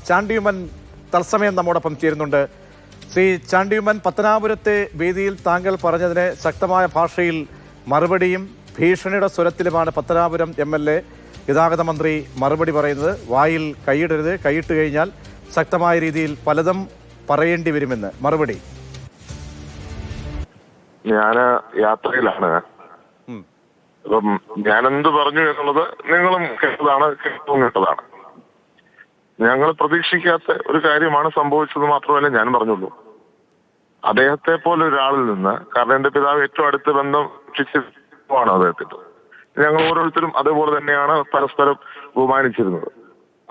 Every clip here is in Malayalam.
ചാണ്ടിയുമ്മൻ തത്സമയം നമ്മോടൊപ്പം ചേരുന്നുണ്ട്. ശ്രീ ചാണ്ടിയുമ്മൻ, പത്തനാപുരത്തെ വേദിയിൽ താങ്കൾ പറഞ്ഞതിന് ശക്തമായ ഭാഷയിൽ മറുപടിയും ഭീഷണിയുടെ സ്വരത്തിലുമാണ് പത്തനാപുരം MLA ഗതാഗത മന്ത്രി മറുപടി പറയുന്നത്. വായിൽ കൈയിടരുത്, കൈയിട്ട് കഴിഞ്ഞാൽ ശക്തമായ രീതിയിൽ പലതും പറയേണ്ടി വരുമെന്ന് മറുപടി. ഞാന് യാത്രയിലാണ്. അപ്പം ഞാനെന്ത് പറഞ്ഞു എന്നുള്ളത് നിങ്ങളും കേട്ടതാണ്, കേട്ടതാണ്. ഞങ്ങൾ പ്രതീക്ഷിക്കാത്ത ഒരു കാര്യമാണ് സംഭവിച്ചത് മാത്രമല്ല ഞാൻ പറഞ്ഞുള്ളൂ. അദ്ദേഹത്തെ പോലെ ഒരാളിൽ നിന്ന്, കാരണം എന്റെ പിതാവ് ഏറ്റവും അടുത്ത ബന്ധം ആണ് അദ്ദേഹത്തിന്റെ, ഞങ്ങൾ ഓരോരുത്തരും അതേപോലെ തന്നെയാണ് പരസ്പരം ബഹുമാനിച്ചിരുന്നത്.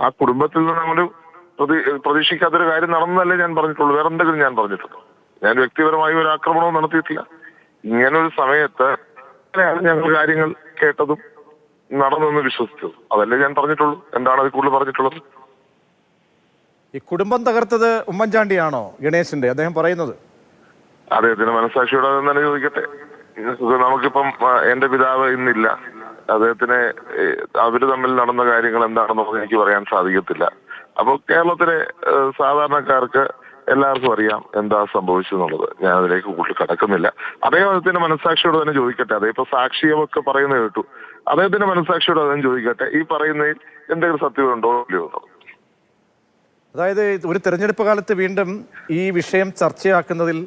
ആ കുടുംബത്തിൽ നിന്ന് നമ്മൾ പ്രതീക്ഷിക്കാത്തൊരു കാര്യം നടന്നതല്ലേ ഞാൻ പറഞ്ഞിട്ടുള്ളൂ. വേറെ എന്തെങ്കിലും ഞാൻ പറഞ്ഞിട്ടുള്ളൂ? ഞാൻ വ്യക്തിപരമായി ഒരു ആക്രമണവും നടത്തിയിട്ടില്ല. ഇങ്ങനൊരു സമയത്ത് ഞങ്ങൾ കാര്യങ്ങൾ കേട്ടതും നടന്നെന്ന് വിശ്വസിച്ചത്, അതല്ലേ ഞാൻ പറഞ്ഞിട്ടുള്ളൂ. എന്താണ് അത് കൂടുതൽ പറഞ്ഞിട്ടുള്ളത്? ഈ കുടുംബം തകർത്തത് ഉമ്മൻചാണ്ടിയാണോ ഗണേശന്റെ? അദ്ദേഹം പറയുന്നത് അദ്ദേഹത്തിന്റെ മനസ്സാക്ഷിയോട് തന്നെ ചോദിക്കട്ടെ. നമുക്കിപ്പം എന്റെ പിതാവ് ഇന്നില്ല, അദ്ദേഹത്തിന് അവര് തമ്മിൽ നടന്ന കാര്യങ്ങൾ എന്താണെന്നൊന്നും എനിക്ക് പറയാൻ സാധിക്കത്തില്ല. അപ്പൊ കേരളത്തിലെ സാധാരണക്കാർക്ക് എല്ലാവർക്കും അറിയാം എന്താ സംഭവിച്ചെന്നുള്ളത്. ഞാൻ അതിലേക്ക് കൂടുതൽ കടക്കുന്നില്ല. അദ്ദേഹത്തിന്റെ മനസ്സാക്ഷിയോട് തന്നെ ചോദിക്കട്ടെ. ഇപ്പൊ സാക്ഷിയമൊക്കെ പറയുന്നത് കേട്ടു. അദ്ദേഹത്തിന്റെ മനസ്സാക്ഷിയോട് അദ്ദേഹം ചോദിക്കട്ടെ, ഈ പറയുന്നതിൽ എന്തെങ്കിലും സത്യമുണ്ടോ ഇല്ലയോ എന്നുള്ളത്. അതായത് ഒരു തെരഞ്ഞെടുപ്പ് കാലത്ത് വീണ്ടും ഈ വിഷയം ചർച്ചയാക്കുന്നതിൽ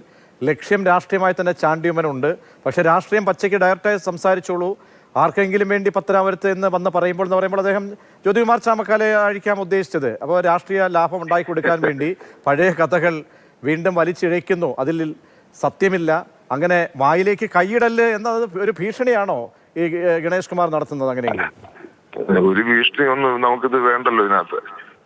ലക്ഷ്യം രാഷ്ട്രീയമായി തന്നെ ചാണ്ടിയുമ്മനുണ്ട്. പക്ഷെ രാഷ്ട്രീയം പച്ചയ്ക്ക് ഡയറക്റ്റായി സംസാരിച്ചോളൂ, ആർക്കെങ്കിലും വേണ്ടി പത്തനാപുരത്ത് എന്ന് വന്ന് പറയുമ്പോൾ അദ്ദേഹം ജ്യോതികുമാർ ചാമക്കാലയെ അഴിക്കാൻ ഉദ്ദേശിച്ചത്. അപ്പോൾ രാഷ്ട്രീയ ലാഭം ഉണ്ടാക്കി കൊടുക്കാൻ വേണ്ടി പഴയ കഥകൾ വീണ്ടും വലിച്ചിഴയ്ക്കുന്നു, അതിൽ സത്യമില്ല, അങ്ങനെ വായിലേക്ക് കൈയിടല് എന്നത് ഒരു ഭീഷണിയാണോ ഈ ഗണേഷ് കുമാർ നടത്തുന്നത്? അങ്ങനെയെങ്കിൽ ഒരു ഭീഷണി ഒന്നും നമുക്കിത് വേണ്ടല്ലോ. ഇതിനകത്ത്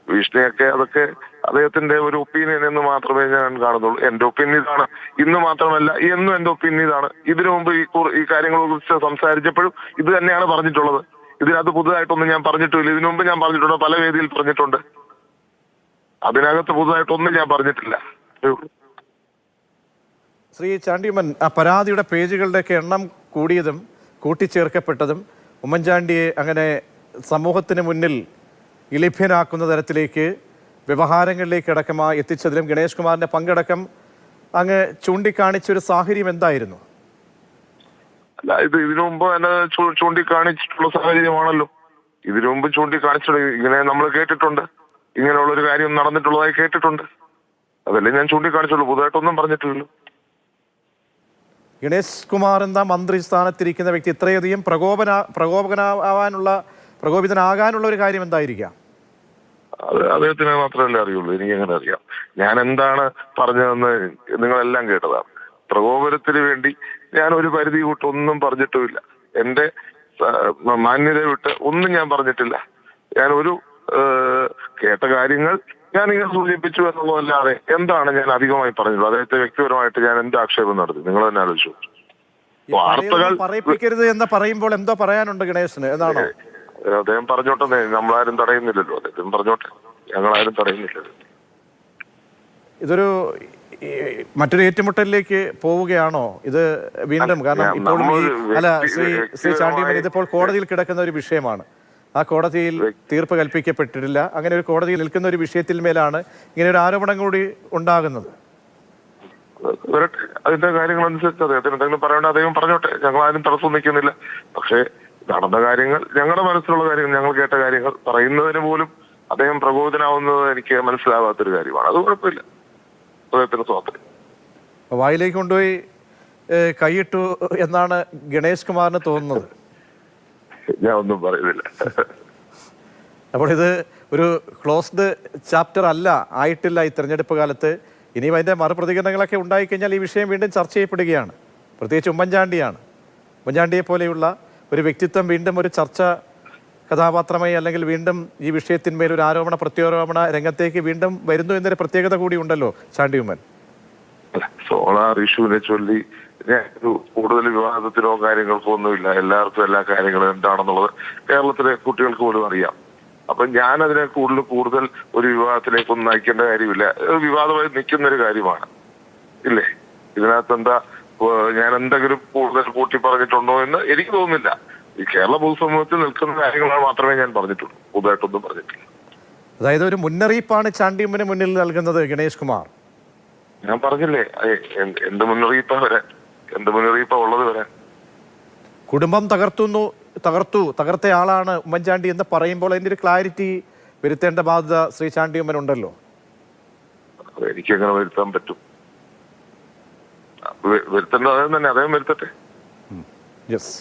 ഭീഷണിയൊക്കെ അതൊക്കെ അദ്ദേഹത്തിന്റെ ഒരു ഒപ്പീനിയൻ എന്ന് മാത്രമേ ഞാൻ കാണുന്നുള്ളൂ. എന്റെ ഒപ്പീനിയൻ ഇതാണ്. ഇന്ന് മാത്രമല്ല, എന്നും എന്റെ ഒപ്പീനിയൻ ഇതാണ്. ഇതിനു മുമ്പ് ഈ കാര്യങ്ങളെ കുറിച്ച് സംസാരിച്ചപ്പോഴും ഇത് തന്നെയാണ് പറഞ്ഞിട്ടുള്ളത്. ഇതിനകത്ത് പുതുതായിട്ടൊന്നും ഞാൻ പറഞ്ഞിട്ടില്ല. ഇതിനു മുമ്പ് ഞാൻ പറഞ്ഞിട്ടുണ്ട്, പല വേദിയിൽ പറഞ്ഞിട്ടുണ്ട്. അതിനകത്ത് പുതുതായിട്ടൊന്നും ഞാൻ പറഞ്ഞിട്ടില്ല. ശ്രീ ചാണ്ടിയുമ്മൻ, ആ പരാതിയുടെ പേജുകളുടെയൊക്കെ എണ്ണം കൂടിയതും കൂട്ടിച്ചേർക്കപ്പെട്ടതും ഉമ്മൻചാണ്ടിയെ അങ്ങനെ സമൂഹത്തിന് മുന്നിൽ ഇലഭ്യനാക്കുന്ന തരത്തിലേക്ക് വ്യവഹാരങ്ങളിലേക്ക് അടക്കമായി എത്തിച്ചതിലും ഗണേഷ് കുമാറിന്റെ പങ്കടക്കം അങ്ങ് ചൂണ്ടിക്കാണിച്ചൊരു സാഹചര്യം എന്തായിരുന്നു? അല്ല, ഇതിനു മുമ്പ് എന്നെ ചൂണ്ടിക്കാണിച്ചിട്ടുള്ള സാഹചര്യമാണല്ലോ. ഇതിനു മുമ്പ് ചൂണ്ടിക്കാണിച്ചിട്ട് ഇങ്ങനെ നമ്മൾ കേട്ടിട്ടുണ്ട്. ഇങ്ങനെയുള്ളൊരു കാര്യം നടന്നിട്ടുള്ളതായി കേട്ടിട്ടുണ്ട്. അതല്ലേ ഞാൻ ചൂണ്ടിക്കാണിച്ചുള്ളൂ. പുതുതായിട്ടൊന്നും പറഞ്ഞിട്ടില്ലല്ലോ. ഗണേഷ് കുമാർ എന്ന മന്ത്രി സ്ഥാനത്തിരിക്കുന്ന വ്യക്തി ഇത്രയധികം പ്രകോപിതനാകാനുള്ള ഒരു കാര്യം എന്തായിരിക്കാം? അത് അദ്ദേഹത്തിന് മാത്രമല്ലേ അറിയുള്ളൂ. എനിക്ക് എങ്ങനെ അറിയാം? ഞാൻ എന്താണ് പറഞ്ഞതെന്ന് നിങ്ങളെല്ലാം കേട്ടതാണ്. പ്രകോപനത്തിന് വേണ്ടി ഞാൻ ഒരു പരിധി വിട്ടൊന്നും പറഞ്ഞിട്ടുമില്ല. എന്റെ മാന്യത വിട്ട് ഒന്നും ഞാൻ പറഞ്ഞിട്ടില്ല. ഞാൻ ഒരു കേട്ട കാര്യങ്ങൾ ഞാൻ ഇങ്ങനെ സൂചിപ്പിച്ചു എന്നുള്ളതല്ലാതെ എന്താണ് ഞാൻ അധികമായി പറഞ്ഞത്? അദ്ദേഹത്തെ വ്യക്തിപരമായിട്ട് ഞാൻ എന്ത് ആക്ഷേപം നടത്തി? നിങ്ങൾ തന്നെ ആലോചിച്ചു. വാർത്തകൾ പറയിപ്പിക്കരുത് എന്ന് പറയുമ്പോൾ എന്തോ പറയാനുണ്ട് ഗണേശന് എന്നാണോ? അദ്ദേഹം പറഞ്ഞോട്ടെ, നമ്മളാരും തടയുന്നില്ലല്ലോ. അദ്ദേഹം പറഞ്ഞോട്ടെ, ഞങ്ങളാരും തടയുന്നില്ലല്ലോ. ഇതൊരു മറ്റൊരു ഏറ്റുമുട്ടലിലേക്ക് പോവുകയാണോ ഇത് വീണ്ടും? കാരണം ഇപ്പോഴും ശ്രീ ചാണ്ടിയുമ്മൻ, ഇതിപ്പോൾ കോടതിയിൽ കിടക്കുന്ന ഒരു വിഷയമാണ്. ആ കോടതിയിൽ തീർപ്പ് കൽപ്പിക്കപ്പെട്ടിട്ടില്ല. അങ്ങനെ ഒരു കോടതിയിൽ നിൽക്കുന്ന ഒരു വിഷയത്തിൽ മേലാണ് ഇങ്ങനെ ഒരു ആരോപണം കൂടി ഉണ്ടാകുന്നത്. അതിന്റെ കാര്യങ്ങൾ അനുസരിച്ച് അദ്ദേഹത്തിന് എന്തെങ്കിലും പറയണ്ട, അദ്ദേഹം പറഞ്ഞോട്ടെ. ഞങ്ങളാരും തടസ്സം നിൽക്കുന്നില്ല. പക്ഷേ നടന്ന കാര്യങ്ങൾ, ഞങ്ങളുടെ മനസ്സിലുള്ള കാര്യങ്ങൾ, ഞങ്ങൾ കേട്ട കാര്യങ്ങൾ പറയുന്നതിന് പോലും അദ്ദേഹം പ്രകോപിതനാവുന്നത് എനിക്ക് മനസ്സിലാവാത്തൊരു കാര്യമാണ്. അത് കുഴപ്പമില്ല, അദ്ദേഹത്തിന് സ്വാതന്ത്ര്യം. വായിലേക്ക് കൊണ്ടുപോയി കൈയിട്ടു എന്നാണ് ഗണേഷ് കുമാറിന് തോന്നുന്നത്. ഞാൻ ഒന്നും പറയുന്നില്ല. അപ്പോൾ ഇത് ഒരു ക്ലോസ്ഡ് ചാപ്റ്റർ ആയിട്ടില്ല ഈ തെരഞ്ഞെടുപ്പ് കാലത്ത്. ഇനിയും അതിൻ്റെ മറുപ്രതികരണങ്ങളൊക്കെ ഉണ്ടായിക്കഴിഞ്ഞാൽ ഈ വിഷയം വീണ്ടും ചർച്ച ചെയ്യപ്പെടുകയാണ്. പ്രത്യേകിച്ച് ഉമ്മൻചാണ്ടിയെ പോലെയുള്ള ഒരു വ്യക്തിത്വം വീണ്ടും ഒരു ചർച്ച കഥാപാത്രമായി, അല്ലെങ്കിൽ വീണ്ടും ഈ വിഷയത്തിന്മേൽ ഒരു ആരോപണ പ്രത്യാരോപണ രംഗത്തേക്ക് വീണ്ടും വരുന്നു എന്നൊരു പ്രത്യേകത കൂടി ഉണ്ടല്ലോ ചാണ്ടിയുമ്മൻ. സോളാർ ഇഷ്യൂവിനെ ചൊല്ലി കൂടുതൽ വിവാദത്തിനോ കാര്യങ്ങൾക്കോ ഒന്നുമില്ല. എല്ലാവർക്കും എല്ലാ കാര്യങ്ങളും എന്താണെന്നുള്ളത് കേരളത്തിലെ കുട്ടികൾക്ക് പോലും അറിയാം. അപ്പൊ ഞാൻ അതിനെ കൂടുതൽ ഒരു വിവാദത്തിലേക്കൊന്നും നയിക്കേണ്ട കാര്യമില്ല. വിവാദമായി നിൽക്കുന്ന ഒരു കാര്യമാണ്, ഇല്ലേ? ഇതിനകത്ത് എന്താ ഞാൻ എന്തെങ്കിലും കൂടുതൽ കൂട്ടി പറഞ്ഞിട്ടുണ്ടോ എന്ന് എനിക്ക് തോന്നുന്നില്ല. ഈ കേരള പൊതുസമൂഹത്തിൽ നിൽക്കുന്ന കാര്യങ്ങളാണ് മാത്രമേ ഞാൻ പറഞ്ഞിട്ടുള്ളൂ. പുതുതായിട്ടൊന്നും പറഞ്ഞിട്ടില്ല. അതായത് ഒരു മുന്നറിയിപ്പാണ് ചാണ്ടിയുമ്മന് മുന്നിൽ നൽകുന്നത് ഗണേഷ് കുമാർ. ഞാൻ പറഞ്ഞില്ലേ എന്ത് മുന്നറിയിപ്പാ വരാൻ, എന്ത് മുന്നറിയിപ്പാ ഉള്ളത് വരാൻ. കുടുംബം തകർത്ത ആളാണ് ഉമ്മൻചാണ്ടി എന്ന് പറയുമ്പോൾ അതിന്റെ ഒരു ക്ലാരിറ്റി വരുത്തേണ്ട ബാധ്യത ശ്രീ ചാണ്ടിയുമ്മൻ ഉണ്ടല്ലോ. എനിക്കെങ്ങനെ വരുത്താൻ പറ്റും? വരുത്തേണ്ടത് അദ്ദേഹം തന്നെ, അദ്ദേഹം വരുത്തട്ടെ. യെസ്.